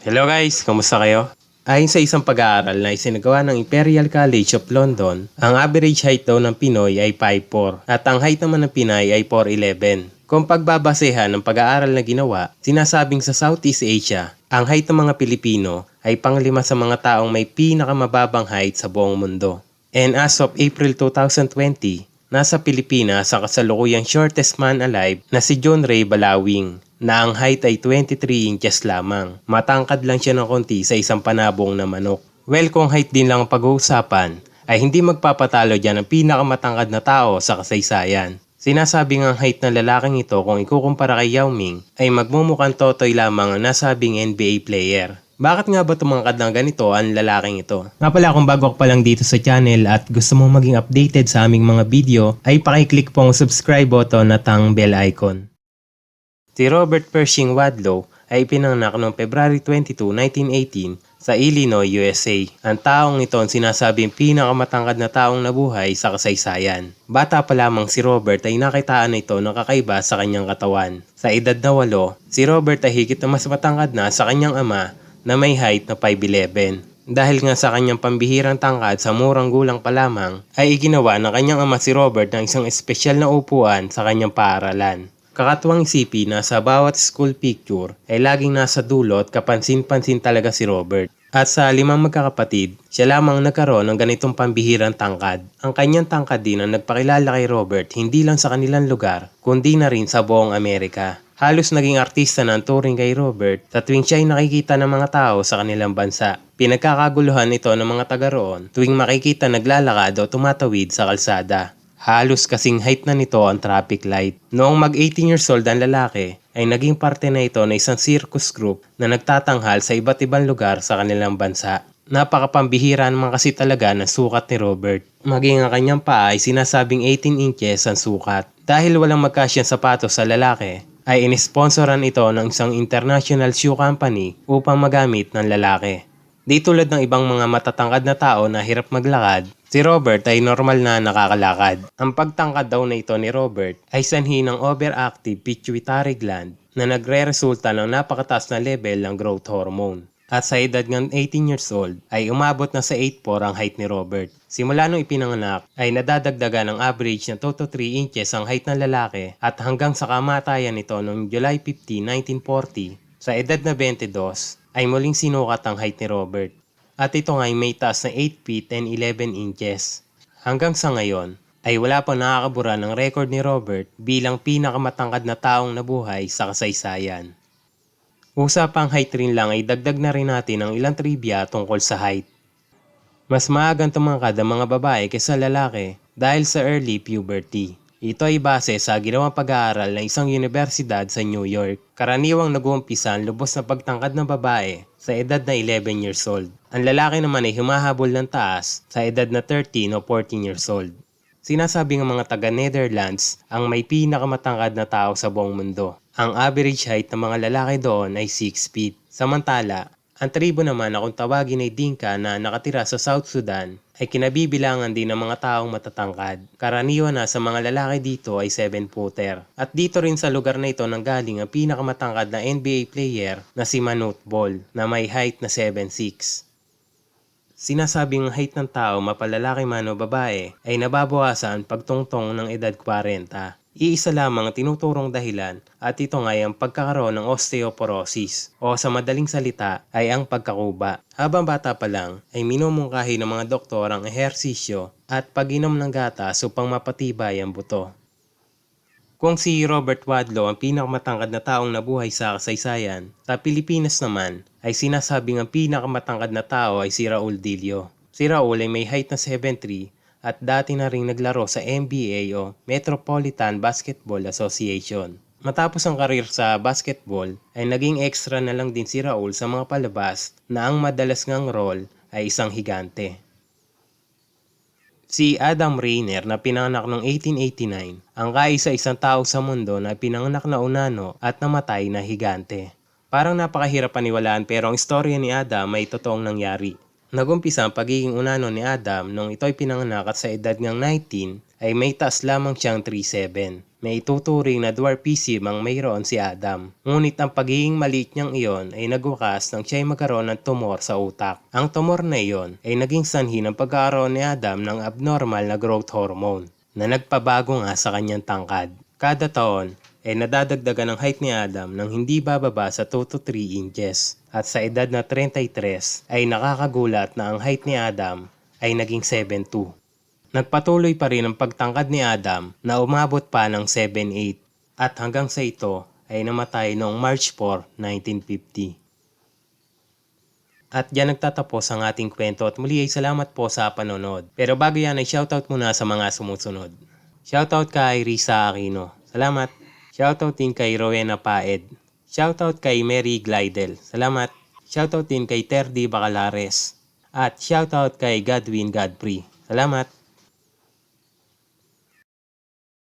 Hello guys, kamusta kayo? Ayon sa isang pag-aaral na isinagawa ng Imperial College of London, ang average height daw ng Pinoy ay 5'4" at ang height naman ng Pinay ay 4'11". Kung pagbabasehan ng pag-aaral na ginawa, sinasabing sa Southeast Asia, ang height ng mga Pilipino ay panglima sa mga taong may pinakamababang height sa buong mundo. And as of April 2020, nasa Pilipinas ang kasalukuyang shortest man alive na si John Ray Balawing, na ang height ay 23 inches lamang. Matangkad lang siya ng konti sa isang panabong na manok. Well, kung height din lang ang pag-uusapan, ay hindi magpapatalo dyan ang pinakamatangkad na tao sa kasaysayan. Sinasabi ng height ng lalaking ito kung ikukumpara kay Yao Ming ay magmumukhang totoy lamang ang nasabing NBA player. Bakit nga ba tumangkad ng ganito ang lalaking ito? Nga pala, kung bago ka pa lang dito sa channel at gusto mong maging updated sa aming mga video, ay pakiclick po ang subscribe button at ang bell icon. Si Robert Pershing Wadlow ay pinanganak noong February 22, 1918 sa Illinois, USA. Ang taong ito ang sinasabing pinakamatangkad na taong nabuhay sa kasaysayan. Bata pa lamang si Robert ay nakitaan na ito ng kakaiba sa kanyang katawan. Sa edad na 8, si Robert ay higit na mas matangkad na sa kanyang ama na may height na 5'11". Dahil nga sa kanyang pambihirang tangkad sa murang gulang pa lamang, ay iginawa ng kanyang ama si Robert ng isang espesyal na upuan sa kanyang paaralan. Kakatuwang isipin na sa bawat school picture ay laging nasa dulo at kapansin-pansin talaga si Robert. At sa 5 magkakapatid, siya lamang nagkaroon ng ganitong pambihirang tangkad. Ang kanyang tangkad din ang nagpakilala kay Robert hindi lang sa kanilang lugar, kundi na rin sa buong Amerika. Halos naging artista na ang turing kay Robert sa tuwing siya ay nakikita ng mga tao sa kanilang bansa. Pinagkakaguluhan ito ng mga taga roon tuwing makikita naglalakad o tumatawid sa kalsada. Halos kasing height na nito ang traffic light. Noong mag-18 years old ang lalaki, ay naging parte na ito ng isang circus group na nagtatanghal sa iba't ibang lugar sa kanilang bansa. Napakapambihira naman kasi talaga ng sukat ni Robert. Maging ang kanyang paa ay sinasabing 18 inches ang sukat. Dahil walang magkasyang sapatos sa lalaki, ay inisponsoran ito ng isang international shoe company upang magamit ng lalaki. Di tulad ng ibang mga matatangkad na tao na hirap maglakad, si Robert ay normal na nakakalakad. Ang pagtangkad daw na ito ni Robert ay sanhi ng overactive pituitary gland na nagre-resulta ng napakataas na level ng growth hormone. At sa edad ng 18 years old ay umabot na sa 8'4" ang height ni Robert. Simula nung ipinanganak ay nadadagdagan ng average na 2 to 3 inches ang height ng lalaki at hanggang sa kamatayan nito noong July 15, 1940 sa edad na 22 ay muling sinukat ang height ni Robert. At ito nga ay may taas na 8 feet and 11 inches. Hanggang sa ngayon ay wala pang nakakabura ng record ni Robert bilang pinakamatangkad na taong nabuhay sa kasaysayan. Usapang height rin lang ay dagdag na rin natin ang ilang trivia tungkol sa height. Mas maagang tumangkad ang mga babae kaysa lalaki dahil sa early puberty. Ito ay base sa ginawang pag-aaral ng isang universidad sa New York. Karaniwang nag-uumpisa ang lubos na pagtangkad ng babae sa edad na 11 years old. Ang lalaki naman ay humahabol ng taas sa edad na 13 o 14 years old. Sinasabi ng mga taga-Netherlands ang may pinakamatangkad na tao sa buong mundo. Ang average height ng mga lalaki doon ay 6 feet. Samantala, ang tribo naman na kung tawagin ay Dinka na nakatira sa South Sudan ay kinabibilangan din ng mga taong matatangkad. Karaniwan na sa mga lalaki dito ay 7-footer. At dito rin sa lugar na ito nanggaling ang pinakamatangkad na NBA player na si Manute Bol na may height na 7'6". Sinasabing ang height ng tao mapalalaki man o babae ay nababawasan pagtungtong ng edad 40. Iisa lamang ang tinuturong dahilan at ito nga ay ang pagkakaroon ng osteoporosis o sa madaling salita ay ang pagkakuba. Habang bata pa lang ay minumungkahi ng mga doktor ang ehersisyo at pag-inom ng gatas upang mapatibay ang buto. Kung si Robert Wadlow ang pinakamatangkad na taong nabuhay sa kasaysayan, sa Pilipinas naman ay sinasabing ang pinakamatangkad na tao ay si Raul Dilio. Si Raul ay may height na 7'3" at dati na ring naglaro sa NBA o Metropolitan Basketball Association. Matapos ang karir sa basketball ay naging extra na lang din si Raul sa mga palabas na ang madalas ngang role ay isang higante. Si Adam Rayner na pinanganak noong 1889 ang kaisa-isang tao sa mundo na pinanganak na unano at namatay na higante. Parang napakahirap paniwalaan pero ang istorya ni Adam ay totoong nangyari. Nagumpisa ang pagiging unano ni Adam nung ito'y pinanganak at sa edad niyang 19 ay may taas lamang siyang 3'7". may ituturing na dwarfism ang mayroon si Adam. Ngunit ang pagiging maliit niyang iyon ay nagwakas nang siya ay magkaroon ng tumor sa utak. Ang tumor na iyon ay naging sanhi ng pagkakaroon ni Adam ng abnormal na growth hormone na nagpabago nga sa kanyang tangkad. Kada taon ay nadadagdagan ang height ni Adam ng hindi bababa sa 2 to 3 inches. At sa edad na 33 ay nakakagulat na ang height ni Adam ay naging 7'2". Nagpatuloy pa rin ang pagtangkad ni Adam na umabot pa ng 7'8" at hanggang sa ito ay namatay noong March 4, 1950. At diyan nagtatapos ang ating kwento at muli ay salamat po sa panonood. Pero bago yan ay shoutout muna sa mga sumusunod. Shoutout kay Risa Aquino. Salamat. Shoutout din kay Rowena Paed. Shoutout kay Mary Glidel. Salamat. Shoutout din kay Terdy Bacalares. At shoutout kay Godwin Godfrey. Salamat.